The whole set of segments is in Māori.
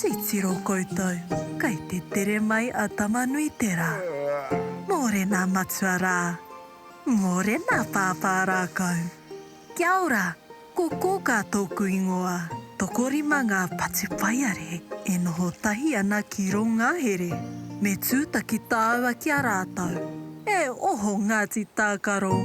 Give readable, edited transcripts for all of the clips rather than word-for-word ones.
Titiro koutou, kai te tere mai a tamanui tera. Morena matsuara, morena pāpāra kau. Kia ora, ko kōka tōku ingoa. Tokorima ngā patupaiare e noho tahi ana ki ronga here. Me tūtaki tāua ki a rātau. E oho Ngāti Tākaro.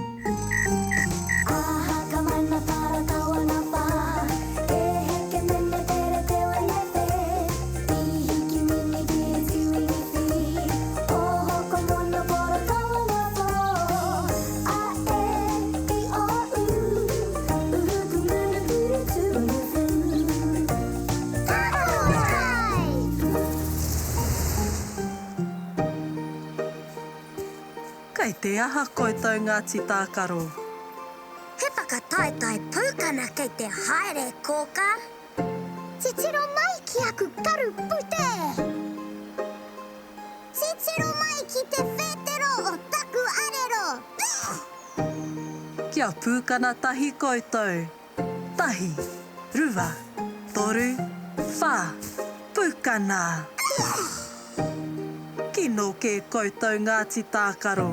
Kai te aha koutou Ngāti Tākaro. He whakataetai pūkana kei te haere kōka. Titiro mai ki aku karu pute. Titiro mai ki te whetero o taku arero. Kia pūkana tahi koutou. Tahi, rua, toru, whā, pūkana. Kino ke koutou Ngāti Tākaro.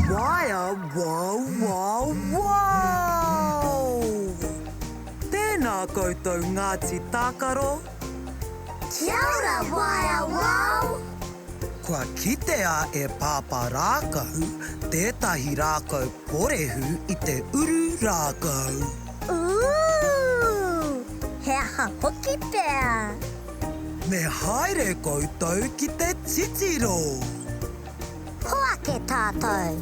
Waia, wow, wow, wow! Tēnā koutou Ngāti Tākaro. Kia ora, waia, wow! Kua kitea e pāpā rākau, tētahi rākau porehu I te uru rākau. He aha hoki pēr. Me haere koutou ki te titiro. Hoa ke tātou.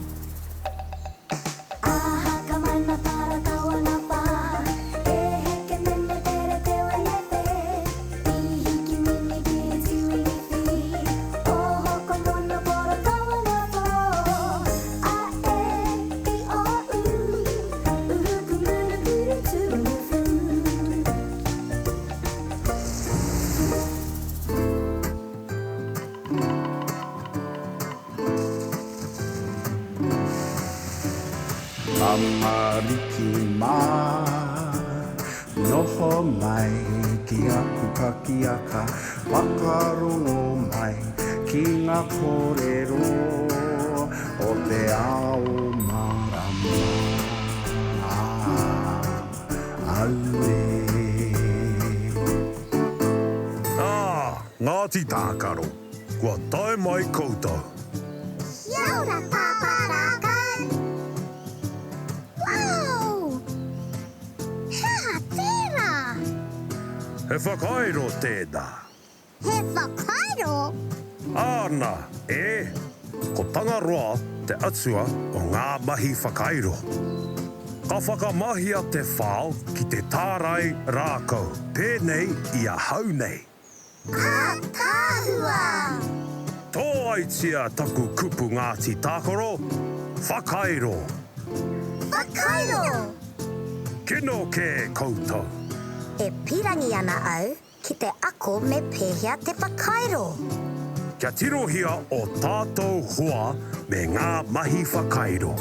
Amariki mā, noho mai ki aku kakiaka, whakarongo mai ki ngā kōrero o te ao marama. Aue. Ngāti Tākaro, kua tae mai koutou. Kia ora, pāpārākau. Wow! Hea tērā! He whakairo tēnā. He whakairo? Āna, ko tangaroa te atua o ngā mahi whakairo. Ka whakamahia te whao ki te tārai rākau, pēnei ia hau nei. Tāhua! Tō aitia taku kupu Ngāti Tākaro, whakairo. Whakairo! Kino ke koutou. E pirangi ana au ki te ako me pēhea te whakairo. Kia tirohia o tātou hoa me ngā mahi whakairo.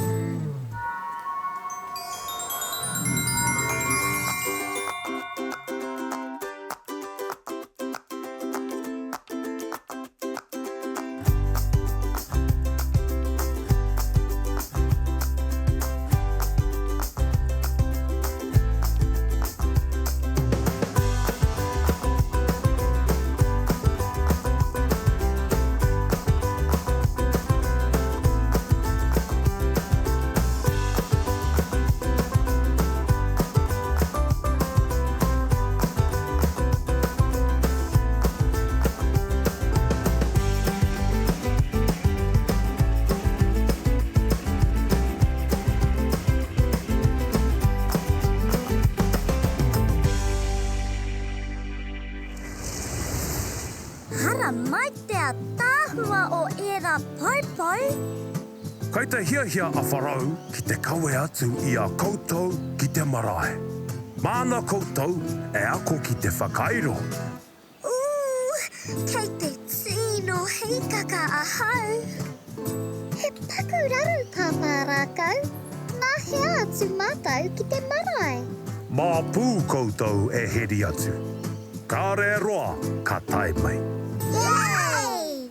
Hara mai te a tāhua o ērā paipau. Kei te hiahia a wharau ki te kawe atu I a koutou ki te marae. Māna koutou e ako ki te whakairo. Kei te tino heikaka a hau. He pakuraru pāpārākau. Nā hea atu mātou ki te marae. Mā pū koutou e heri atu. Ka re roa, ka tae mai. Yay!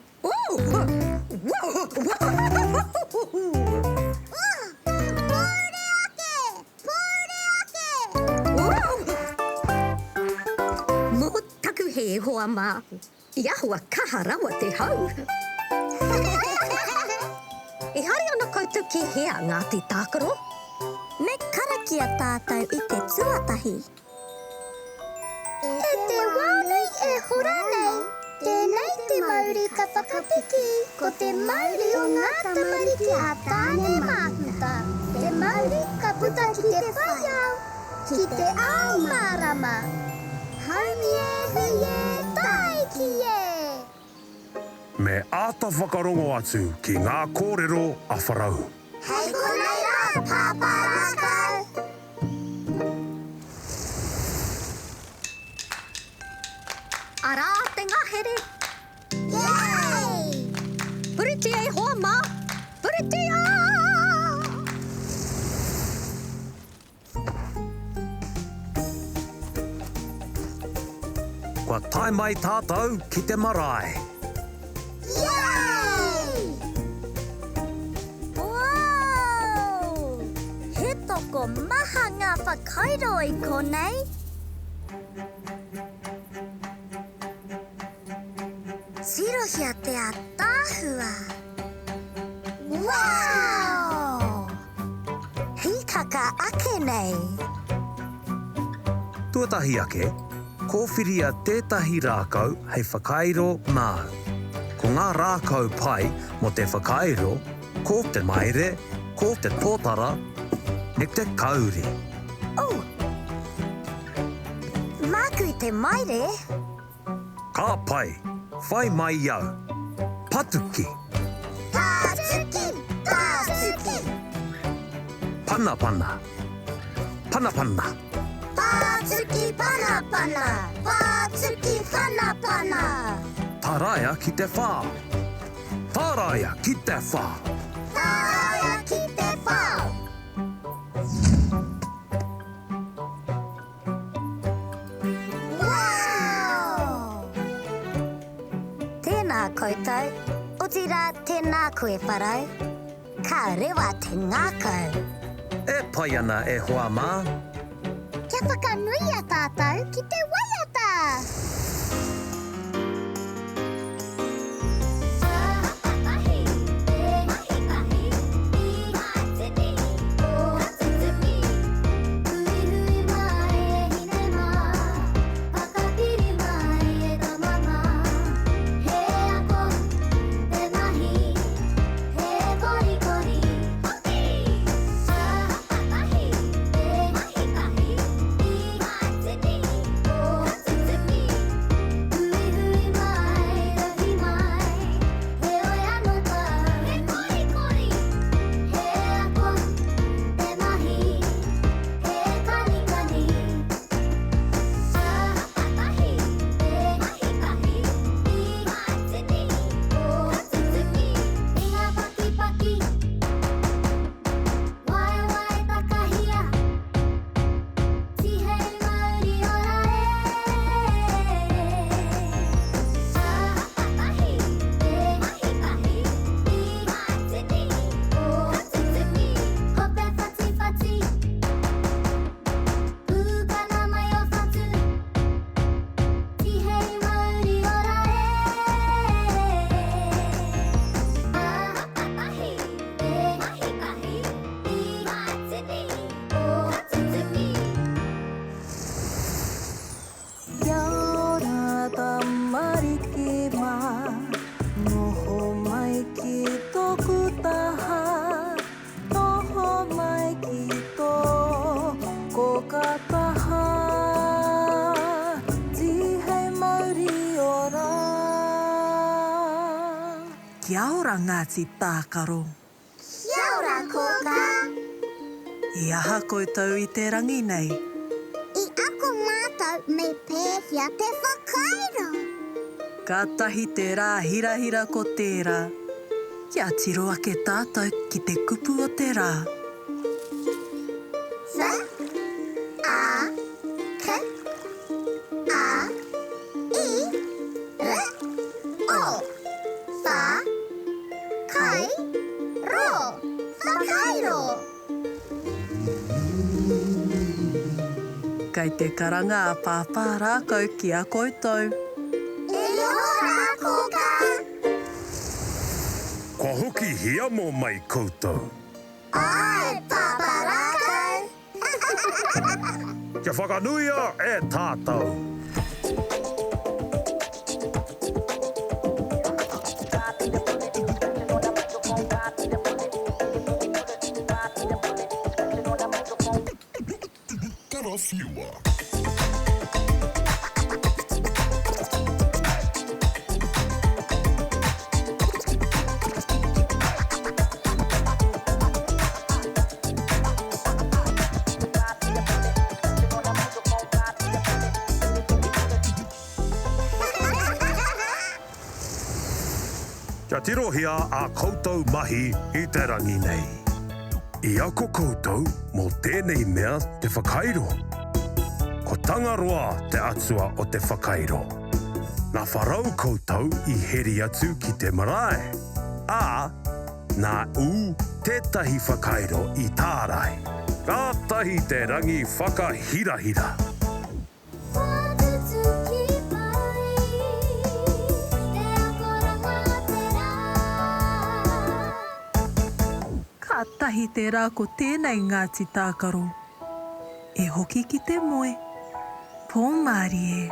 Motaku he hoa mā. Ia hoa kahara wa te hau. E hari ana koutou ki hea ngā te tākaro? Me karakia tātou I te tuatahi. E te wānui e hora nei, tēnei te mauri ka whakapiki, ko te mauri o ngā tamariki a tāne māhuta. Te mauri ka puta ki te whaiau, ki te ao mārama. Haumi e hui e taiki e. Me āta whakarongo atu ki ngā kōrero a wharau. Hei konei rā, pāpārakau. Arā te ngahere. Yay! Puriti e hoa mā. Puriti a! Kua tae mai tātou ki te marae. Yay! Wow! He toko maha ngā whakairo I konei. Sirohia te a tāhua. Wow! Hikaka ake nei. Tuatahi ake, kōwhiria tētahi rākau hei whakairo māu. Ko ngā rākau pai mo te whakairo, ko te maire, ko te tōtara, me te kauri. Oh! Māku I te maire. Ka pai, whai mai iau. Patuki, Tātuki, tātuki. pana pana, pana pana. Pātuki pana pana, pātuki pana pana. Tāraia ki te whā. Tāraia ki te whā. Tāraia ki te whao. Wow! Tēnā koutou, o tira tēnā koe wharau. Ka rewa te ngākau. E pai ana e hoa mā. Kia whakanuia tātou ki te waiata. Kia ora Ngāti Tākaro. Kia ora kōka. I aha koutou I te rangi nei. I ako mātou me pēhia te whakairo. Ka tahi te rā hirahira ko tērā. Kia tiro ake tātou ki te kupu o te rā. Sa, a, Kai te karanga pāpā rākau ki a koutou. Kua hoki hia mō mai koutou. Ai, paparākau. Kia whakanuia e tātou. Kia tirohia a koutou mahi I te rangi nei. I ako koutou mō tēnei mea te whakairo. Ko tangaroa te atua o te whakairo. Nā wharau koutou I heri atu ki te marae. Ā, nā tētahi whakairo I tārai. Kātahi te rangi whakahirahira. Ka tahi te rā ko tēnei Ngāti Tākaro. E hoki ki te moe. Pōmari e.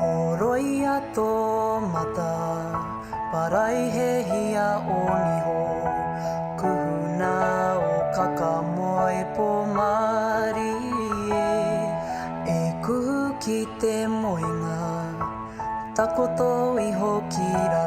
O roia tō mata, parai he hia o niho. Kuhuna o kakamoe pōmari e. E kuhu ki te moenga, takoto I hoki rā.